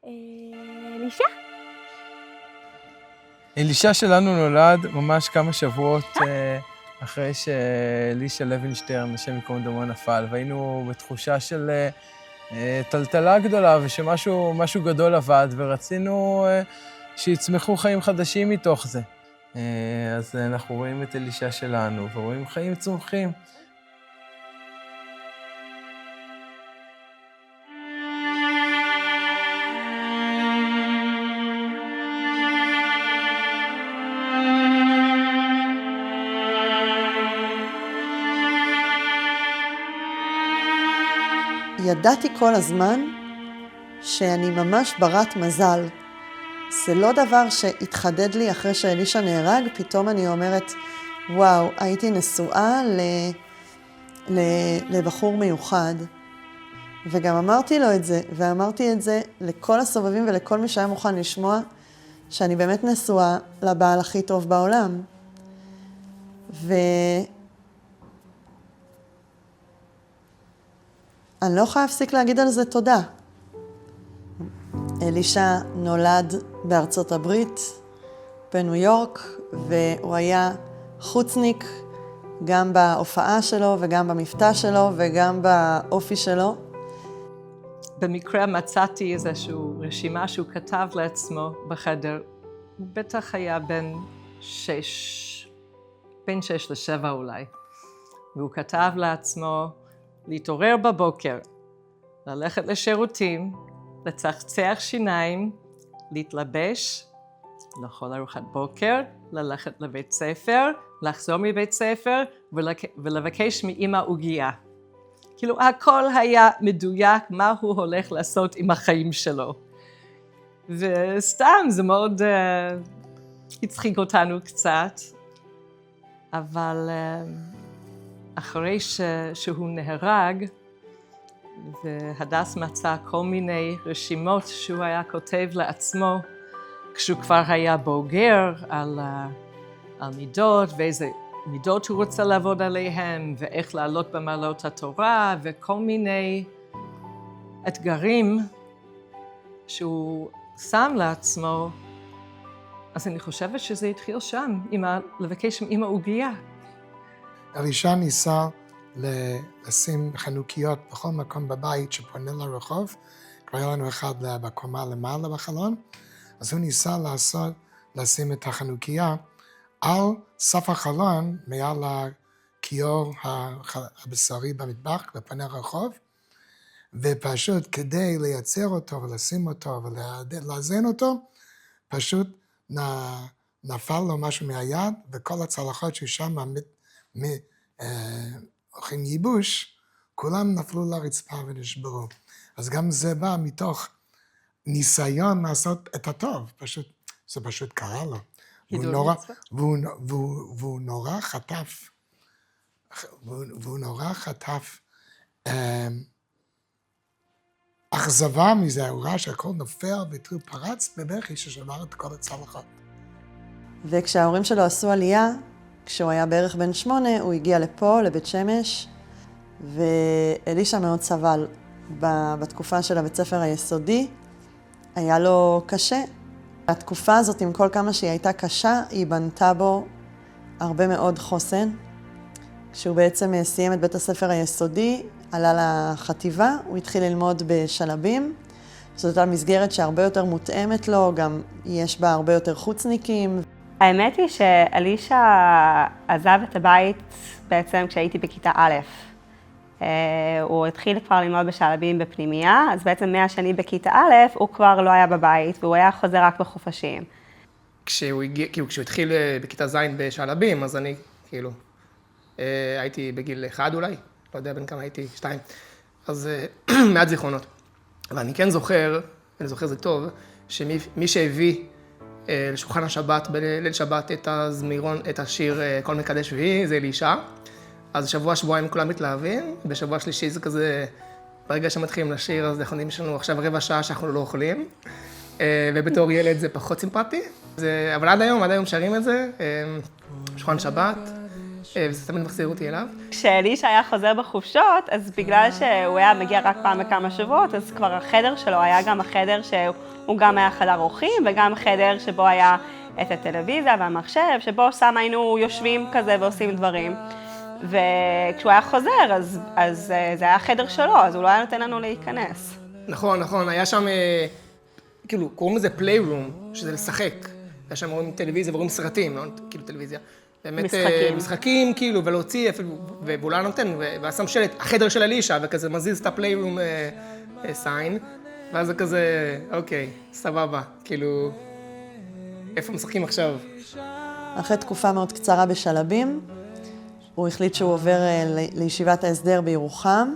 אלישע? אלישע שלנו נולד ממש כמה שבועות אחרי שאלישע לוינשטרן, השם ייקום דמו, נפל, והיינו בתחושה של טלטלה גדולה ושמשהו גדול עבד, ורצינו שיצמחו חיים חדשים מתוך זה. אז אנחנו רואים את אלישע שלנו ורואים חיים צומחים. ידעתי כל הזמן שאני ממש ברת מזל. זה לא דבר שהתחדד לי אחרי שאלישע נהרג, פתאום אני אומרת, וואו, הייתי נשואה לבחור מיוחד. וגם אמרתי לו את זה, ואמרתי את זה לכל הסובבים ולכל מי שהיה מוכן לשמוע, שאני באמת נשואה לבעל הכי טוב בעולם. אני לא יכולה להפסיק להגיד על זה תודה. אלישע נולד בארצות הברית, בניו יורק, והוא היה חוצניק גם בהופעה שלו וגם במבטא שלו וגם באופי שלו. במקרה מצאתי איזושהי רשימה שהוא כתב לעצמו בחדר. הוא בטח היה בין 6 ל-7 אולי. והוא כתב לעצמו להתעורר בבוקר, ללכת לשירותים, לצחצח שיניים, להתלבש, לאכול ארוחת בוקר, ללכת לבית ספר, לחזור מבית ספר ולבקש מאמא עוגיה. כאילו הכל היה מדויק מה הוא הולך לעשות עם החיים שלו. וסתם זה מאוד הצחיק אותנו קצת, אבל אחרי שהוא נהרג, והדס מצא כל מיני רשימות שהוא היה כותב לעצמו, כשהוא כבר היה בוגר על מידות, ואיזה מידות הוא רוצה לעבוד עליהן, ואיך לעלות במעלות התורה, וכל מיני אתגרים שהוא שם לעצמו. אז אני חושבת שזה התחיל שם, לבקש עם עוגיה. אלישע ניסה לשים חנוכיות בכל מקום בבית שפונה לרחוב, כבר היה לנו אחד בקומה למעלה בחלון, אז הוא ניסה לשים את החנוכיה על סף החלון, מעל הכיור הבשרי במטבח, בפני הרחוב, ופשוט כדי לייצר אותו ולשים אותו ולאזן אותו, פשוט נפל לו משהו מהיד, וכל הצלחות ששם אוכלים ייבוש, כולם נפלו לרצפה ונשברו. אז גם זה בא מתוך ניסיון לעשות את הטוב, זה פשוט קרה לו. והוא נורא חטף אכזבה מזה, הוא ראה שהכל נופל והוא פרץ בבכי ששבר את כל הצלחות. וכשההורים שלו עשו עלייה, כשהוא היה בערך בן 8, הוא הגיע לפה, לבית שמש, ואלישע מאוד סבל בתקופה של הבית ספר היסודי. היה לו קשה. התקופה הזאת, עם כל כמה שהיא הייתה קשה, היא בנתה בו הרבה מאוד חוסן. כשהוא בעצם סיים את בית הספר היסודי, עלה לחטיבה, הוא התחיל ללמוד בשלבים. זאת המסגרת שהרבה יותר מותאמת לו, גם יש בה הרבה יותר חוצניקים. האמת היא שאלישע עזב את הבית בעצם כשהייתי בכיתה א'. הוא התחיל כבר ללמוד בשלבים בפנימייה, אז בעצם מהשני בכיתה א' הוא כבר לא היה בבית, והוא היה חוזר רק בחופשים. כשהוא התחיל בכיתה ז' בשלבים, אז אני הייתי בגיל 1 אולי, לא יודע בין כמה הייתי, 2, אז מעט זיכרונות. אבל אני כן זוכר, אני זוכר זה טוב, שמי שהביא לשולחן השבת, בליל שבת את השיר כל מקדש שביעי, זה אלישע. אז שבועיים כולם מתלהבים, בשבוע שלישי זה כזה, ברגע שמתחילים לשיר, אז אנחנו יודעים יש לנו עכשיו רבע שעה שאנחנו לא אוכלים, ובתור ילד זה פחות סימפטי, אבל עד היום שרים את זה, שולחן שבת, וזה תמיד מחזיר אותי אליו. כשאלישע היה חוזר בחופשות, אז בגלל שהוא היה מגיע רק פעם בכמה שבועות, אז כבר החדר שלו היה גם החדר שהוא גם היה חדר אורחים, וגם חדר שבו היה את הטלוויזיה והמחשב, שבו שם היינו יושבים כזה ועושים דברים. וכשהוא היה חוזר, אז זה היה החדר שלו, אז הוא לא היה נותן לנו להיכנס. נכון, היה שם, כאילו, קוראים לזה פליירום, שזה לשחק. היה שם רואים טלוויזיה ורואים סרטים, לא כאילו טלוויזיה. באמת, משחקים, כאילו, ולהוציא אפילו, והוא לא נותן, והיה שם שלט, החדר של אלישע, וכזה מזיז את הפליירום סיין, ואז זה כזה, אוקיי, סבבה, כאילו, איפה משחקים עכשיו? אחרי תקופה מאוד קצרה בשלבים, הוא החליט שהוא עובר לישיבת ההסדר בירוחם,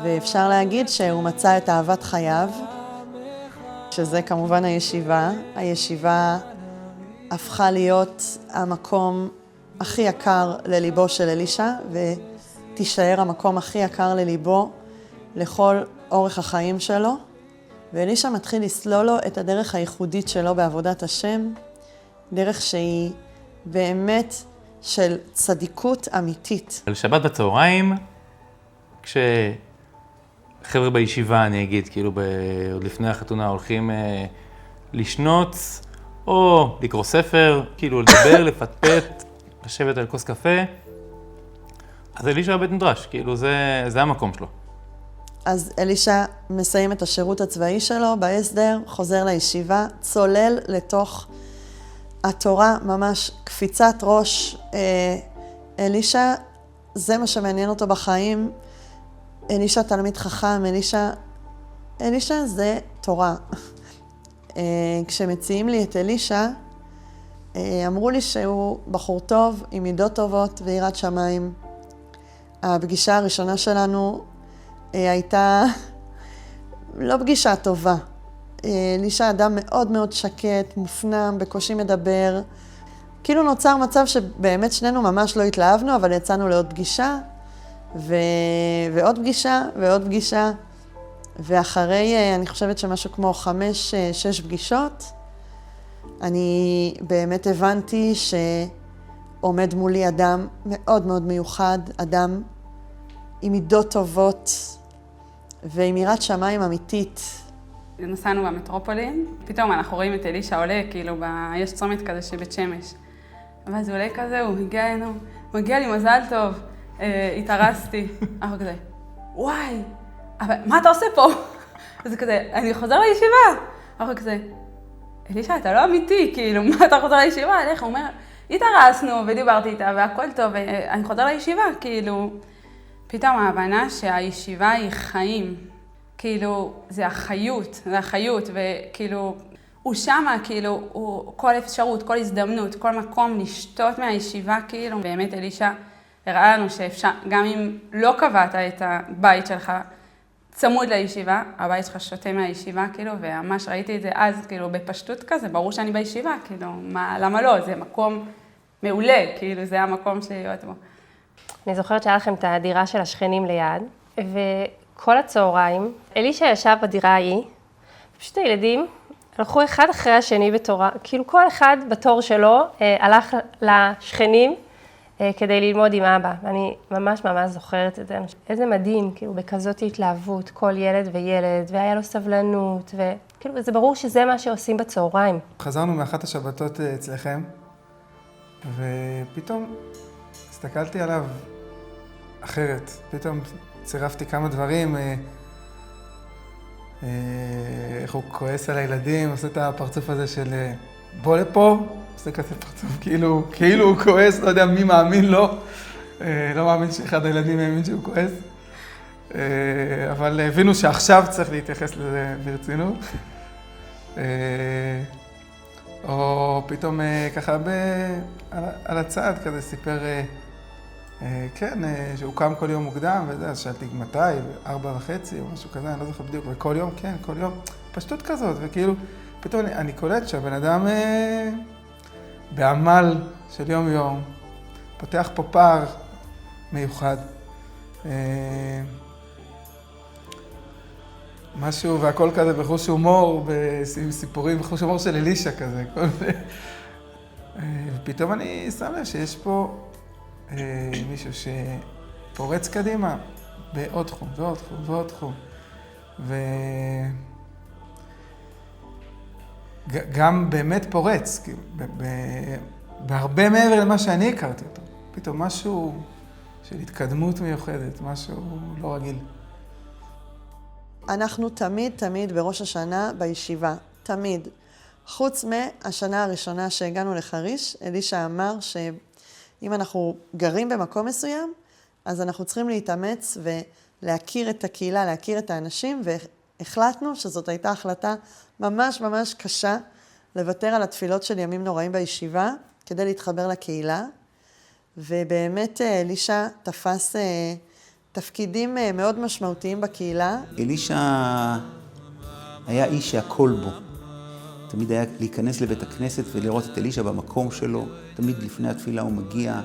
ואפשר להגיד שהוא מצא את אהבת חייו, שזה כמובן הישיבה. הישיבה הפכה להיות המקום הכי יקר לליבו של אלישע, ותישאר המקום הכי יקר לליבו לכל אורך החיים שלו. ואלישע מתחיל לסלול לו את הדרך הייחודית שלו בעבודת השם, דרך שהיא באמת של צדיקות אמיתית. על שבת בצהריים, כשחבר'ה בישיבה, אני אגיד, כאילו עוד לפני החתונה הולכים לשנוץ, או לקרוא ספר, כאילו לדבר, לפטפט, לשבת על כוס קפה, אז אלישע בית מדרש, כאילו זה המקום שלו. אז אלישע מסיים את השירות הצבאי שלו בהסדר, חוזר לישיבה, צולל לתוך התורה, ממש קפיצת ראש. אלישע, זה מה שמעניין אותו בחיים. אלישע תלמיד חכם, אלישע זה תורה. כשמציעים לי את אלישע, אמרו לי שהוא בחור טוב, עם מידות טובות ויראת שמיים. הפגישה הראשונה שלנו הייתה לא פגישה טובה. אלישע אדם מאוד מאוד שקט, מופנם, בקושי מדבר. כאילו נוצר מצב שבאמת שנינו ממש לא התלהבנו, אבל יצאנו לעוד פגישה, ועוד פגישה, ועוד פגישה. ואחרי, אני חושבת שמשהו כמו 5-6 פגישות, אני באמת הבנתי שעומד מולי אדם מאוד מאוד מיוחד, אדם עם מידות טובות ועם יראת שמיים אמיתית. נסענו במטרופולין, פתאום אנחנו רואים את אלישע עולה, כאילו יש צומת כזה שבית שמש. ואז הוא עולה כזה, הוא הגיע אלינו, הוא הגיע לי מזל טוב, התארסתי. אנחנו כזה, וואי, אבל מה אתה עושה פה? אז כזה, אני חוזר לישיבה. אנחנו כזה, אלישע, אתה לא אמיתי, כאילו, מה אתה חוזר לישיבה? איך? הוא אומר, התארסנו ודיברתי איתה והכל טוב, אני חוזר לישיבה, כאילו. פתאום ההבנה שהישיבה היא חיים. כאילו, זה החיות, וכאילו, הוא שמה, כאילו, הוא כל אפשרות, כל הזדמנות, כל מקום לשתות מהישיבה, כאילו. באמת, אלישע הראה לנו שאפשר, גם אם לא קבעת את הבית שלך צמוד לישיבה, הבית שלך שותה מהישיבה, כאילו, וממש ראיתי את זה אז, כאילו, בפשטות כזה, ברור שאני בישיבה, כאילו, למה לא? זה מקום מעולה, כאילו, זה המקום להיות בו. אני זוכרת שהיה לכם את הדירה של השכנים ליד, וכל הצהריים, אלישע ישב בדירה ההיא, פשוט הילדים הלכו אחד אחרי השני בתורה, כאילו כל אחד בתור שלו הלך לשכנים כדי ללמוד עם אבא, ואני ממש זוכרת את זה. איזה מדהים, כאילו בכזאת התלהבות, כל ילד וילד, והיה לו סבלנות, וכאילו זה ברור שזה מה שעושים בצהריים. חזרנו מאחת השבתות אצלכם, ופתאום הסתכלתי עליו אחרת. פתאום צירפתי כמה דברים, איך הוא כועס על הילדים, עושה את הפרצוף הזה של בוא לפה, עושה כזה פרצוף, כאילו הוא כועס, לא יודע מי מאמין לו, לא מאמין שאחד הילדים האמין שהוא כועס, אבל הבינו שעכשיו צריך להתייחס לזה ברצינות. או פתאום ככה על הצד כזה סיפר, כן, שהוא קם כל יום מוקדם וזה, אז שאלתי מתי, 4:30 או משהו כזה, אני לא זוכר בדיוק, וכל יום, כן, כל יום, פשטות כזאת, וכאילו, פתאום אני קולט שהבן אדם בעמל של יום-יום, פותח פה פער מיוחד. משהו, והכל כזה בחוש הומור, בסיפורים, בחוש הומור של אלישע כזה. ופתאום אני שם לב שיש פה מישהו שפורץ קדימה בעוד תחום ועוד תחום ועוד תחום. וגם באמת פורץ, בהרבה מעבר למה שאני הכרתי אותו. פתאום משהו של התקדמות מיוחדת, משהו לא רגיל. אנחנו תמיד בראש השנה בישיבה, תמיד. חוץ מהשנה הראשונה שהגענו לחריש, אלישע אמר שאם אנחנו גרים במקום מסוים, אז אנחנו צריכים להתאמץ ולהכיר את הקהילה, להכיר את האנשים, והחלטנו שזאת הייתה החלטה ממש קשה, לוותר על התפילות של ימים נוראים בישיבה, כדי להתחבר לקהילה. ובאמת אלישע תפס תפקידים מאוד משמעותיים בקהילה. אלישע היה איש שהכל בו. תמיד היה להיכנס לבית הכנסת ולראות את אלישע במקום שלו. תמיד לפני התפילה הוא מגיע,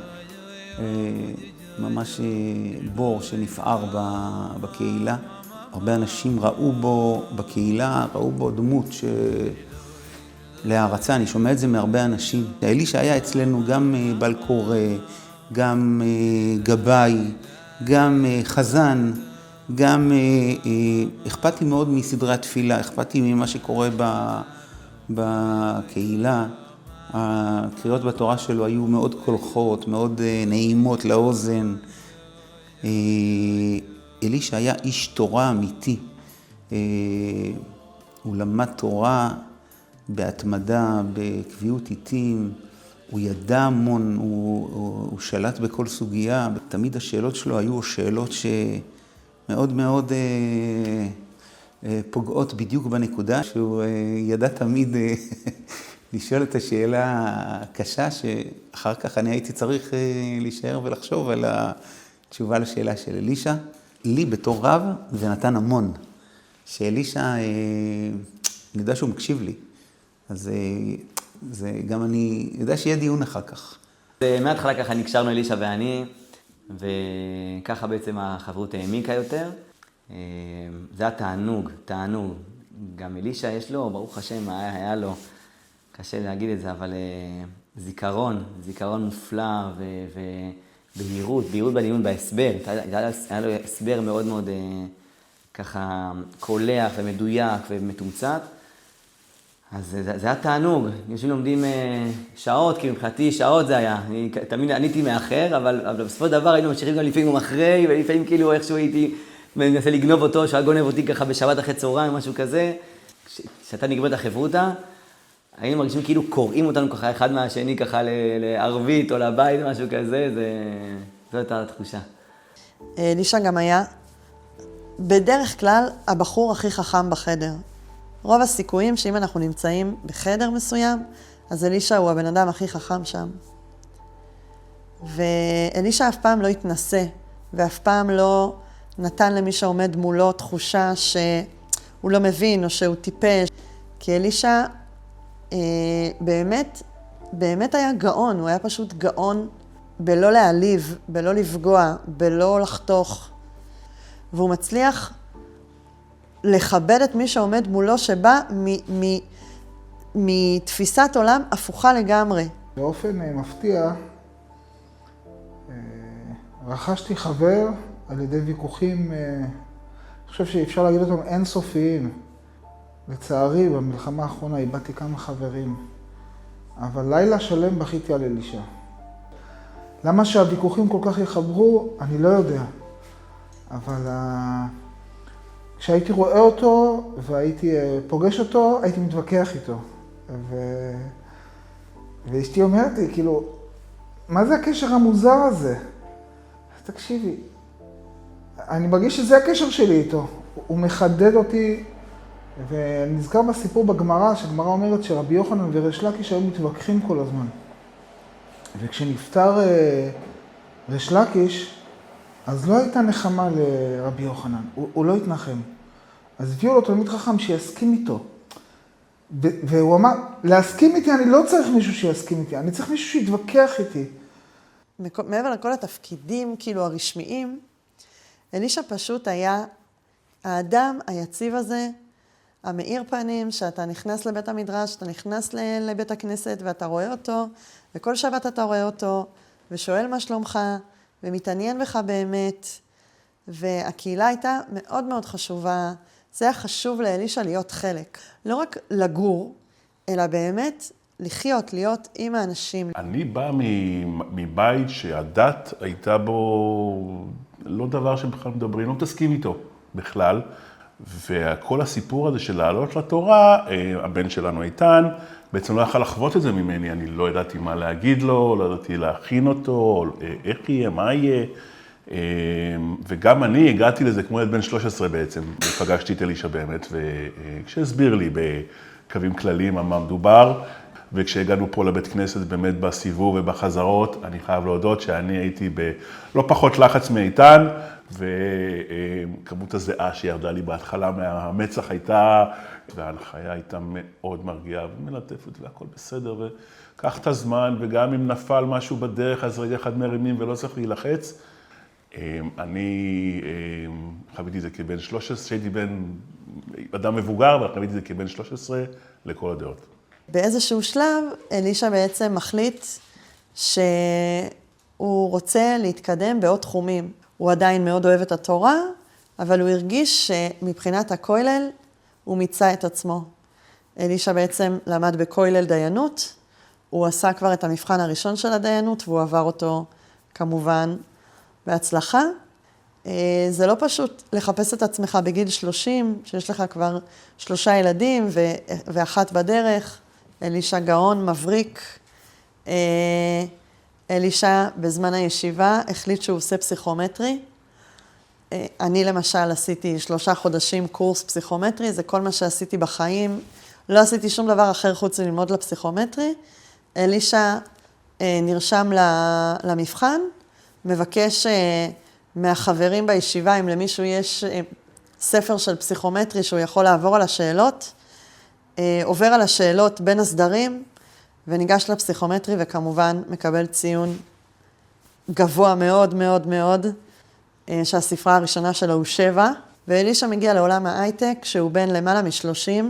ממש בור שנפער בקהילה. הרבה אנשים ראו בו בקהילה, ראו בו דמות להערצה. אני שומע את זה מהרבה אנשים. אלישע היה אצלנו גם בעל קורא, גם גבאי, גם חזן, גם אכפת לי מאוד מסדרי התפילה, אכפת לי ממה שקורה בקהילה. הקריאות בתורה שלו היו מאוד קולחות, מאוד נעימות לאוזן. אלישע היה איש תורה אמיתי. הוא למד תורה בהתמדה, בקביעות עיתים. הוא ידע המון, הוא שלט בכל סוגיה. תמיד השאלות שלו היו שאלות שמאוד פוגעות בדיוק בנקודה, שהוא ידע תמיד לשאול את השאלה הקשה, שאחר כך אני הייתי צריך להישאר ולחשוב על התשובה לשאלה של אלישע. לי בתור רב זה נתן המון, שאלישע, אני יודע שהוא מקשיב לי, אז זה גם אני יודע שיהיה דיון אחר כך. מההתחלה ככה נקשרנו אלישע ואני, וככה בעצם החברות העמיקה יותר. זה התענוג, תענוג. גם אלישע יש לו, ברוך השם, היה לו, קשה להגיד את זה, אבל זיכרון מופלא ובהירות בדיון, בהסבר. היה לו הסבר מאוד ככה קולח ומדויק ומתומצת. אז זה היה תענוג, יושבים לומדים שעות, כי מבחינתי שעות זה היה. אני תמיד עניתי מאחר, אבל בסופו של דבר היינו ממשיכים גם לפעמים אחרי, ולפעמים כאילו איכשהו הייתי מנסה לגנוב אותו, שהיה גונב אותי ככה בשבת אחרי צהריים, משהו כזה. כשאתה נגמר את החברותה, היינו מרגישים כאילו קוראים אותנו ככה אחד מהשני ככה לערבית או לבית, משהו כזה, זו הייתה התחושה. אלישע גם היה בדרך כלל הבחור הכי חכם בחדר. רוב הסיכויים שאם אנחנו נמצאים בחדר מסוים, אז אלישע הוא הבן אדם הכי חכם שם. ואלישע אף פעם לא התנסה, ואף פעם לא נתן למי שעומד מולו תחושה שהוא לא מבין או שהוא טיפש. כי אלישע באמת היה גאון, הוא היה פשוט גאון בלא להעליב, בלא לפגוע, בלא לחתוך. והוא מצליח לכבד את מי שעומד מולו, שבא מתפיסת עולם הפוכה לגמרי. באופן מפתיע, רכשתי חבר על ידי ויכוחים, אני חושב שאפשר להגיד אותם אינסופיים. לצערי, במלחמה האחרונה איבדתי כמה חברים, אבל לילה שלם בכיתי על אלישע. למה שהוויכוחים כל כך יחברו, אני לא יודע. אבל כשהייתי רואה אותו והייתי פוגש אותו, הייתי מתווכח איתו. ואשתי אומרת לי, כאילו, מה זה הקשר המוזר הזה? אז תקשיבי, אני מרגיש שזה הקשר שלי איתו. הוא מחדד אותי, ואני נזכר בסיפור בגמרא, שהגמרא אומרת שרבי יוחנן וריש לקיש היו מתווכחים כל הזמן. וכשנפטר ריש לקיש, אז לא הייתה נחמה לרבי יוחנן, הוא לא התנחם. אז הביאו לו תלמיד חכם שיסכים איתו. והוא אמר, להסכים איתי, אני לא צריך מישהו שיסכים איתי, אני צריך מישהו שיתווכח איתי. מעבר לכל התפקידים, כאילו הרשמיים, אלישע פשוט היה האדם היציב הזה, המאיר פנים, שאתה נכנס לבית המדרש, אתה נכנס לבית הכנסת ואתה רואה אותו, וכל שבת אתה רואה אותו, ושואל מה שלומך, ומתעניין בך באמת. והקהילה הייתה מאוד מאוד חשובה. זה היה חשוב לאלישע להיות חלק. לא רק לגור, אלא באמת לחיות, להיות עם האנשים. אני בא מבית שהדת הייתה בו לא דבר שבכלל מדברים, לא מתעסקים איתו בכלל. וכל הסיפור הזה של לעלות לתורה, הבן שלנו איתן, בעצם לא יכל לחוות את זה ממני, אני לא ידעתי מה להגיד לו, לא ידעתי להכין אותו, איך יהיה, מה יהיה. וגם אני הגעתי לזה כמו ילד בן 13 בעצם, ופגשתי את אלישע באמת, וכשהסביר לי בקווים כלליים על מה מדובר, וכשהגענו פה לבית כנסת באמת בסיבוב ובחזרות, אני חייב להודות שאני הייתי בלא פחות לחץ מאיתן, וכמות הזיעה שירדה לי בהתחלה מהמצח הייתה, וההנחיה הייתה מאוד מרגיעה ומלטפת והכל בסדר, וקח את הזמן, וגם אם נפל משהו בדרך, אז רגע אחד מרימים ולא צריך להילחץ. אני חוויתי את זה כבן 13, שהייתי בן אדם מבוגר, אבל חוויתי את זה כבן 13 לכל הדעות. באיזשהו שלב, אלישע בעצם מחליט שהוא רוצה להתקדם בעוד תחומים. הוא עדיין מאוד אוהב את התורה, אבל הוא הרגיש שמבחינת הכולל הוא מיצה את עצמו. אלישע בעצם למד בכולל דיינות, הוא עשה כבר את המבחן הראשון של הדיינות, והוא עבר אותו כמובן בהצלחה. זה לא פשוט לחפש את עצמך בגיל 30, שיש לך כבר 3 ילדים ואחת בדרך. אלישע גאון, מבריק. אלישע בזמן הישיבה החליט שהוא עושה פסיכומטרי. אני למשל עשיתי 3 חודשים קורס פסיכומטרי, זה כל מה שעשיתי בחיים. לא עשיתי שום דבר אחר חוץ ללמוד לפסיכומטרי. אלישע נרשם למבחן, מבקש מהחברים בישיבה, אם למישהו יש ספר של פסיכומטרי שהוא יכול לעבור על השאלות, עובר על השאלות בין הסדרים, וניגש לפסיכומטרי, וכמובן מקבל ציון גבוה מאוד מאוד מאוד, שהספרה הראשונה שלו הוא 7, ואלישע מגיע לעולם ההייטק, שהוא בן למעלה מ-30,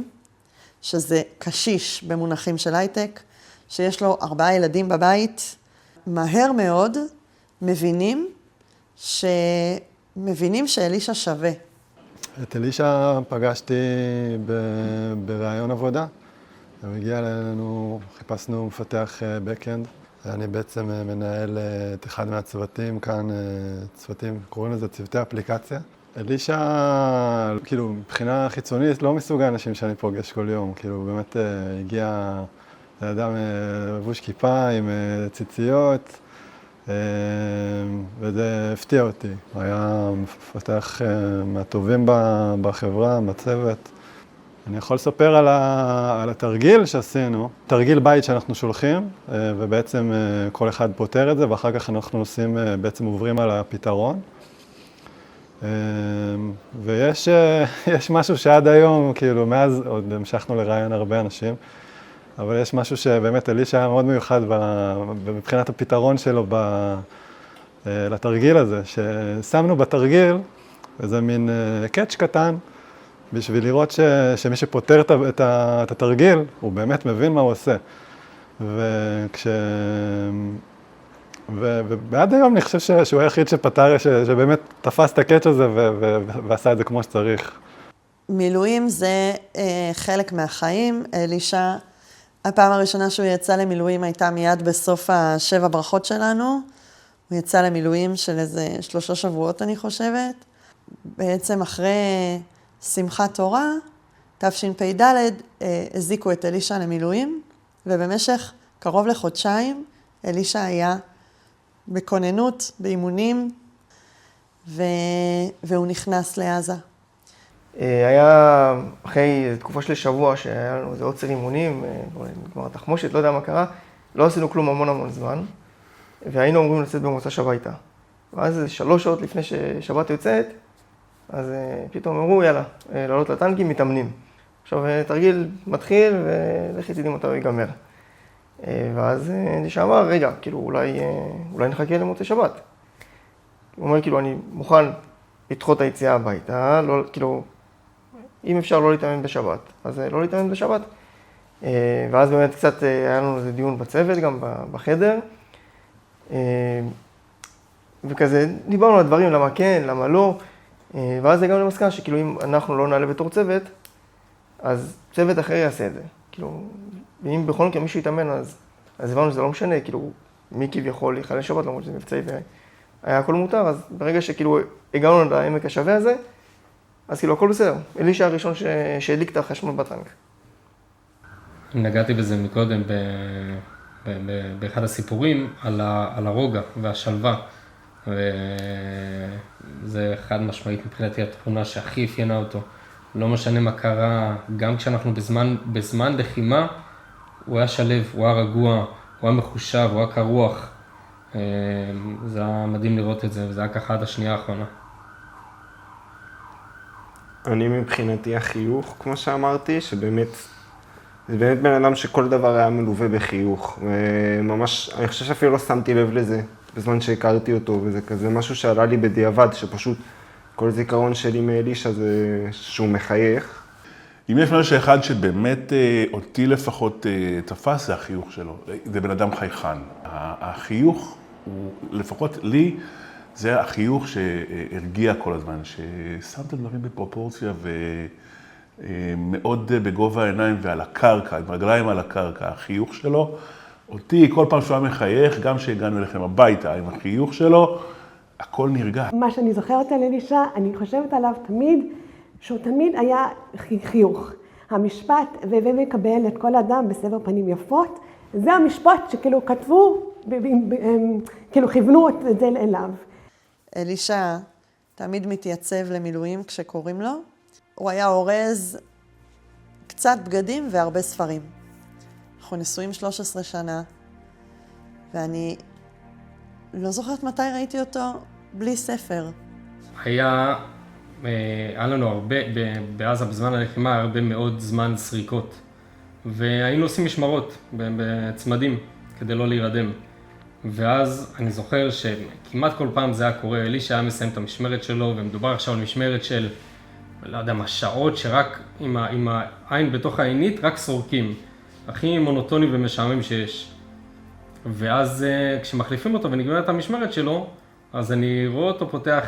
שזה קשיש במונחים של הייטק, שיש לו 4 ילדים בבית, מהר מאוד מבינים שאלישע שווה. את אלישע פגשתי ברעיון עבודה. הוא הגיע אלינו, חיפשנו מפתח בקאנד. אני בעצם מנהל את אחד מהצוותים כאן, צוותים, קוראים לזה צוותי אפליקציה. אלישע, כאילו, מבחינה חיצונית, לא מסוג האנשים שאני פוגש כל יום. כאילו, באמת הגיע לאדם לבוש כיפה עם ציציות, וזה הפתיע אותי. הוא היה מפתח מהטובים בחברה, בצוות. אני יכול לספר על התרגיל שעשינו, תרגיל בית שאנחנו שולחים, ובעצם כל אחד פותר את זה, ואחר כך אנחנו בעצם עוברים על הפתרון. ויש משהו שעד היום, כאילו, מאז עוד המשכנו לראיין הרבה אנשים, אבל יש משהו שבאמת אלישע היה מאוד מיוחד מבחינת הפתרון שלו לתרגיל הזה, ששמנו בתרגיל איזה מין קאץ' קטן, בשביל לראות שמי שפותר את התרגיל, הוא באמת מבין מה הוא עושה. ועד היום אני חושב שהוא היחיד שפתר, שבאמת תפס את הקאץ' הזה ועשה את זה כמו שצריך. מילואים זה חלק מהחיים. אלישע, הפעם הראשונה שהוא יצא למילואים הייתה מיד בסוף 7 ברכות שלנו. הוא יצא למילואים של איזה 3 שבועות, אני חושבת. בעצם אחרי שמחת תורה, תשפ"ד, הזיקו את אלישע למילואים, ובמשך קרוב לחודשיים, אלישע היה בכוננות, באימונים, והוא נכנס לעזה. היה אחרי תקופה של שבוע שהיה לנו איזה עוצר אימונים, נגמר התחמושת, לא יודע מה קרה, לא עשינו כלום המון זמן, והיינו אמורים לצאת במוצ"ש הביתה. ואז 3 שעות לפני ששבת יוצאת, אז פתאום אמרו, יאללה, לעלות לטנקים, מתאמנים. עכשיו, תרגיל מתחיל, ולכי תדעי מתי הוא ייגמר. ואז אלישע אמר, רגע, כאילו, אולי נחכה למוצאי שבת. הוא אומר, כאילו, אני מוכן לדחות את היציאה הביתה, לא, כאילו, אם אפשר לא להתאמן בשבת, אז לא להתאמן בשבת. ואז באמת קצת היה לנו איזה דיון בצוות, גם בחדר. וכזה דיברנו על דברים, למה כן, למה לא. ואז הגענו למסקנה שכאילו אם אנחנו לא נעלה בתור צוות, אז צוות אחר יעשה את זה. כאילו, ואם בכל מקרה מישהו יתאמן, אז הבנו שזה לא משנה, כאילו, מי כביכול יחלל שבת, למרות שזה מבצעי והיה הכל מותר, אז ברגע שכאילו הגענו לעמק השווה הזה, אז כאילו הכל בסדר. אלישע הראשון שהדליק את החשמל בטנק. נגעתי בזה מקודם באחד הסיפורים על הרוגע והשלווה. וזה חד משמעית מבחינתי התכונה שהכי אפיינה אותו. לא משנה מה קרה, גם כשאנחנו בזמן לחימה, הוא היה שלב, הוא היה רגוע, הוא היה מחושב, הוא היה קרוח. זה היה מדהים לראות את זה, וזה היה ככה עד השנייה האחרונה. אני מבחינתי החיוך, כמו שאמרתי, שבאמת, זה באמת בן אדם שכל דבר היה מלווה בחיוך. וממש, אני חושב שאפילו לא שמתי לב לזה בזמן שהכרתי אותו, וזה כזה משהו שעלה לי בדיעבד, שפשוט כל זיכרון שלי מאלישע זה שהוא מחייך. אם יש משהו אחד שבאמת אותי לפחות תפס, זה החיוך שלו. זה בן אדם חייכן. החיוך הוא, לפחות לי, זה החיוך שהרגיע כל הזמן, ששם את הדברים בפרופורציה ומאוד בגובה העיניים ועל הקרקע, עם רגליים על הקרקע. החיוך שלו, אותי כל פעם שהוא היה מחייך, גם שהגענו אליכם הביתה עם החיוך שלו, הכל נרגע. מה שאני זוכרת על אלישע, אני חושבת עליו תמיד, שהוא תמיד היה חיוך. המשפט, "והווה מקבל את כל אדם בסבר פנים יפות", זה המשפט שכאילו כתבו, כאילו כיוונו את זה אליו. אלישע תמיד מתייצב למילואים כשקוראים לו. הוא היה אורז קצת בגדים והרבה ספרים. אנחנו נשואים 13 שנה, ואני לא זוכרת מתי ראיתי אותו בלי ספר. היה לנו הרבה, בעזה בזמן הלחימה, הרבה מאוד זמן סריקות. והיינו עושים משמרות בצמדים כדי לא להירדם. ואז אני זוכר שכמעט כל פעם זה היה קורה, אלישע היה מסיים את המשמרת שלו, ומדובר עכשיו על משמרת של, לא יודע מה, שעות שרק עם העין בתוך העינית רק סורקים. הכי מונוטוני ומשעמם שיש. ואז כשמחליפים אותו ונגמרת המשמרת שלו, אז אני רואה אותו פותח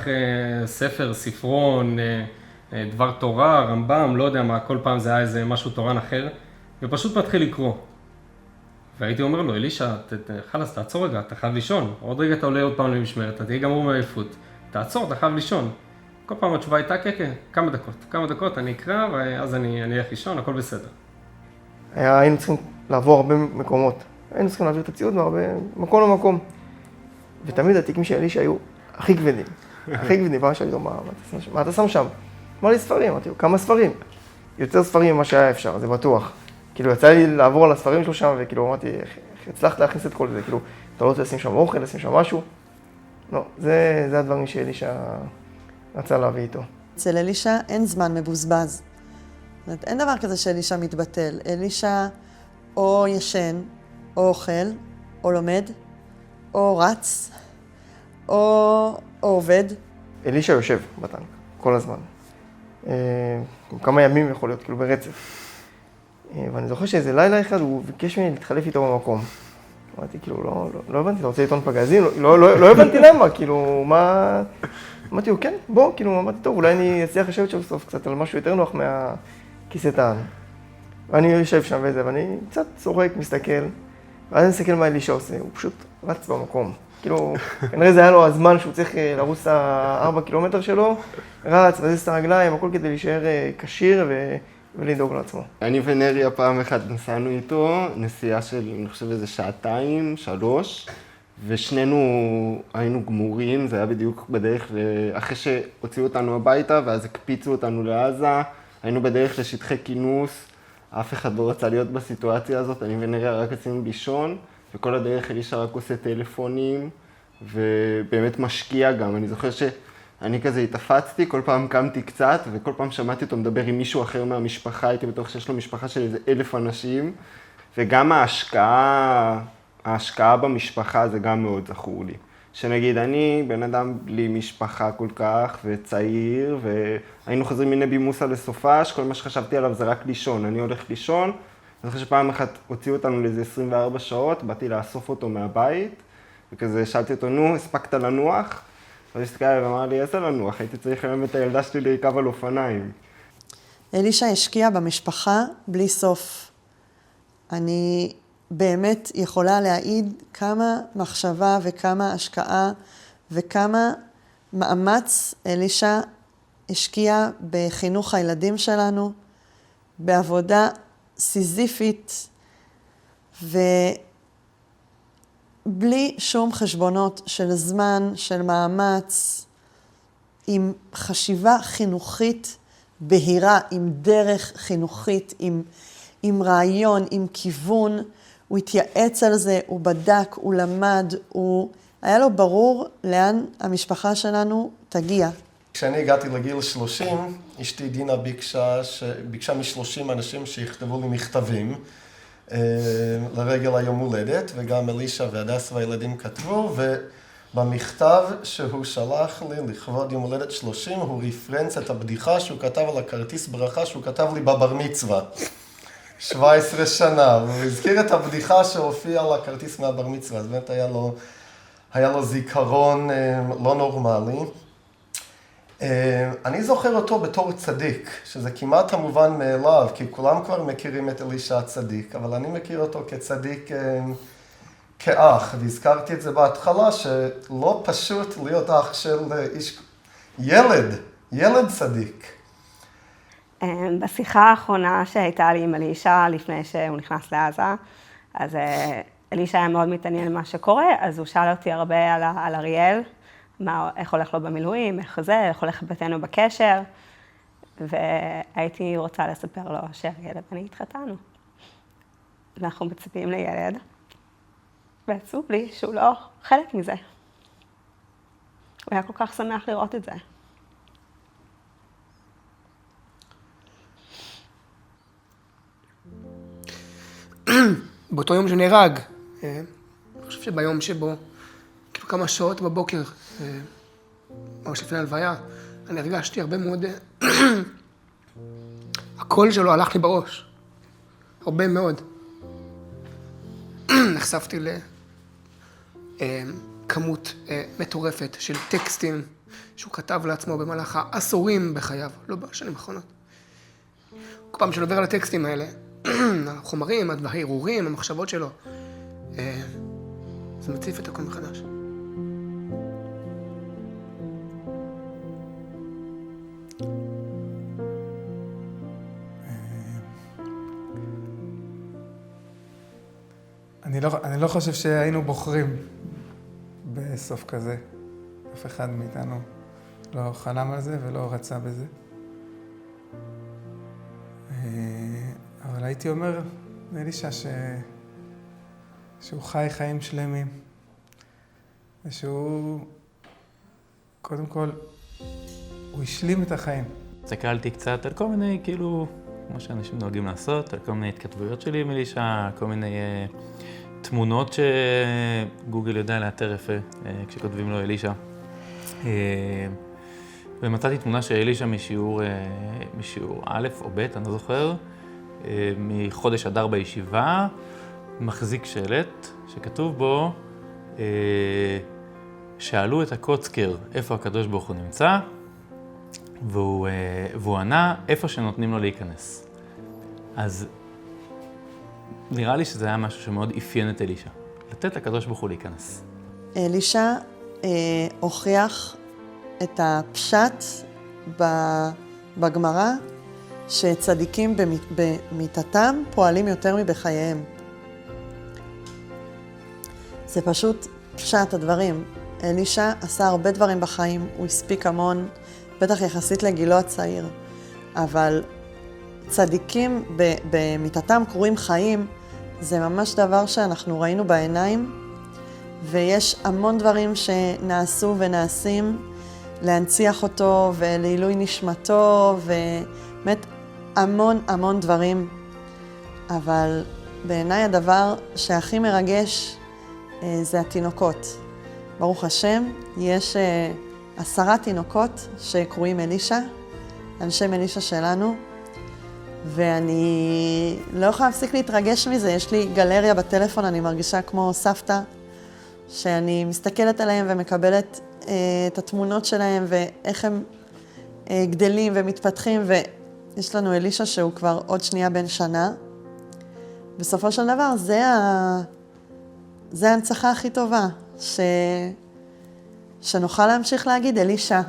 ספר, ספרון, דבר תורה, רמב"ם, לא יודע מה, כל פעם זה היה איזה משהו תורן אחר, ופשוט מתחיל לקרוא. והייתי אומר לו, אלישע, חלאס, תעצור רגע, אתה חייב לישון. עוד רגע אתה עולה עוד פעם למשמרת, אתה תהיה גמור מעייפות. תעצור, אתה חייב לישון. כל פעם התשובה הייתה, כן, כמה דקות אני אקרא, ואז אני אלך לישון, הכל בסדר. היינו צריכים לעבור הרבה מקומות. היינו צריכים להעביר את הציוד ממקום למקום. ותמיד התיקים של אלישע היו הכי כבדים. הכי כבדים, מה שאני אומר, מה אתה שם שם? אמר לי ספרים, אמרתי לו, כמה ספרים? יותר ספרים ממה שהיה אפשר, זה בטוח. כאילו, יצא לי לעבור על הספרים שלו שם, וכאילו, אמרתי, איך הצלחת להכניס את כל זה? כאילו, אתה לא רוצה לשים שם אוכל, לשים שם משהו? לא, זה הדברים שאלישע רצה להביא איתו. אצל אלישע אין זמן מבוזבז. זאת אומרת, אין דבר כזה שאלישע מתבטל. אלישע או ישן, או אוכל, או לומד, או רץ, או עובד. אלישע יושב בטנק, כל הזמן. כמה ימים יכול להיות, כאילו ברצף. ואני זוכר שאיזה לילה אחד הוא ביקש ממני להתחלף איתו במקום. אמרתי, כאילו, לא הבנתי, אתה רוצה לטעון פגזים? לא הבנתי למה, כאילו, מה... אמרתי לו, כן, בוא, כאילו, אמרתי, טוב, אולי אני אצליח לשבת שם בסוף קצת על משהו יותר נוח מהכיסא טען. ואני יושב שם וזה, ואני קצת צוחק, מסתכל, ואז אני מסתכל מה אלישע עושה, הוא פשוט רץ במקום. כאילו, כנראה זה היה לו הזמן שהוא צריך לרוץ את ה4 קילומטר שלו, רץ, מזיז את הרגליים, הכל כדי להישאר כשיר ולדאוג לעצמו. אני ונריה פעם אחת נסענו איתו, נסיעה של, אני חושב, איזה 2-3, ושנינו היינו גמורים, זה היה בדיוק בדרך, אחרי שהוציאו אותנו הביתה, ואז הקפיצו אותנו לעזה, היינו בדרך לשטחי כינוס, אף אחד לא רצה להיות בסיטואציה הזאת, אני ונריה רק עשינו לישון, וכל הדרך אלישע רק עושה טלפונים, ובאמת משקיע גם. אני זוכר שאני כזה התאפצתי, כל פעם קמתי קצת, וכל פעם שמעתי אותו מדבר עם מישהו אחר מהמשפחה, הייתי בטוח שיש לו משפחה של איזה 1,000 אנשים, וגם ההשקעה במשפחה זה גם מאוד זכור לי. שנגיד אני בן אדם בלי משפחה כל כך וצעיר, והיינו חוזרים מנבי מוסא לסופש, כל מה שחשבתי עליו זה רק לישון, אני הולך לישון, אז אחרי שפעם אחת הוציאו אותנו לאיזה 24 שעות, באתי לאסוף אותו מהבית, וכזה שאלתי אותו, נו, הספקת לנוח? אז הסתכל עליי ואמר לי, איזה לנוח? הייתי צריך ללמד את הילדה שלי להירכב על אופניים. אלישע השקיע במשפחה בלי סוף. אני באמת יכולה להעיד כמה מחשבה וכמה השקעה וכמה מאמץ אלישע השקיע בחינוך הילדים שלנו, בעבודה סיזיפית ובלי שום חשבונות של זמן, של מאמץ, עם חשיבה חינוכית בהירה, עם דרך חינוכית, עם רעיון, עם כיוון. הוא התייעץ על זה, הוא בדק, הוא למד, היה לו ברור לאן המשפחה שלנו תגיע. כשאני הגעתי לגיל 30, אשתי דינה ביקשה מ-30 אנשים שיכתבו לי מכתבים לרגל היום הולדת, וגם אלישע והדס והילדים כתבו, ובמכתב שהוא שלח לי לכבוד יום הולדת 30, הוא רפרנס את הבדיחה שהוא כתב על הכרטיס ברכה שהוא כתב לי בבר מצווה. 17 שנה, והוא הזכיר את הבדיחה שהופיעה על הכרטיס מהבר מצווה, אז באמת היה לו זיכרון לא נורמלי. אני זוכר אותו בתור צדיק, שזה כמעט המובן מאליו, כי כולם כבר מכירים את אלישע הצדיק, אבל אני מכיר אותו כצדיק כאח, והזכרתי את זה בהתחלה, שלא פשוט להיות אח של ילד צדיק. בשיחה האחרונה שהייתה לי עם אלישע לפני שהוא נכנס לעזה, אז אלישע היה מאוד מתעניין מה שקורה, אז הוא שאל אותי הרבה על אריאל, איך הולך לו במילואים, איך הולך ביתנו בקשר, והייתי רוצה לספר לו שאריאל ואני התחתנו. ואנחנו מצפים לילד, ועצוב לי שהוא לא חלק מזה. הוא היה כל כך שמח לראות את זה. באותו יום שנהרג, אני חושב שביום שבו, כאילו כמה שעות בבוקר, ממש לפני הלוויה, אני הרגשתי הרבה מאוד, הקול שלו הלך לי בראש, הרבה מאוד. נחשפתי לכמות מטורפת של טקסטים שהוא כתב לעצמו במהלך העשורים בחייו, לא בשנים האחרונות. כל פעם שאני עובר על הטקסטים האלה, החומרים, ההרהורים, המחשבות שלו, זה מציף את הכל מחדש. אני לא חושב שהיינו בוחרים בסוף כזה. אף אחד מאיתנו לא חלם על זה ולא רצה בזה. אבל הייתי אומר לאלישע שהוא חי חיים שלמים. ושהוא, קודם כל, הוא השלים את החיים. הסתכלתי קצת על כל מיני, כאילו, כמו שאנשים נוהגים לעשות, על כל מיני התכתבויות שלי עם אלישע, כל מיני תמונות שגוגל יודע לאתר יפה כשכותבים לו אלישע. ומצאתי תמונה של אלישע משיעור א' או ב', אני לא זוכר, מחודש אדר בישיבה, מחזיק שלט שכתוב בו, שאלו את הקוצקר איפה הקדוש ברוך הוא נמצא, והוא ענה איפה שנותנים לו להיכנס. אז נראה לי שזה היה משהו שמאוד אפיין את אלישע, לתת לקדוש ברוך הוא להיכנס. אלישע הוכיח את הפשט בגמרא, שצדיקים במיתתם פועלים יותר מבחייהם. זה פשוט פשט הדברים. אלישע עשה הרבה דברים בחיים, הוא הספיק המון, בטח יחסית לגילו הצעיר, אבל צדיקים במיתתם קרויים חיים, זה ממש דבר שאנחנו ראינו בעיניים, ויש המון דברים שנעשו ונעשים להנציח אותו ולעילוי נשמתו, ובאמת המון דברים. אבל בעיניי הדבר שהכי מרגש זה התינוקות. ברוך השם, יש 10 תינוקות שקרויים אלישה, על שם אלישה שלנו, ואני לא יכולה להפסיק להתרגש מזה. יש לי גלריה בטלפון, אני מרגישה כמו סבתא, שאני מסתכלת עליהם ומקבלת את התמונות שלהם ואיך הם גדלים ומתפתחים, ויש לנו אלישה שהוא כבר עוד שנייה בן שנה. בסופו של דבר זה ההנצחה הכי טובה, שנוכל להמשיך להגיד אלישה.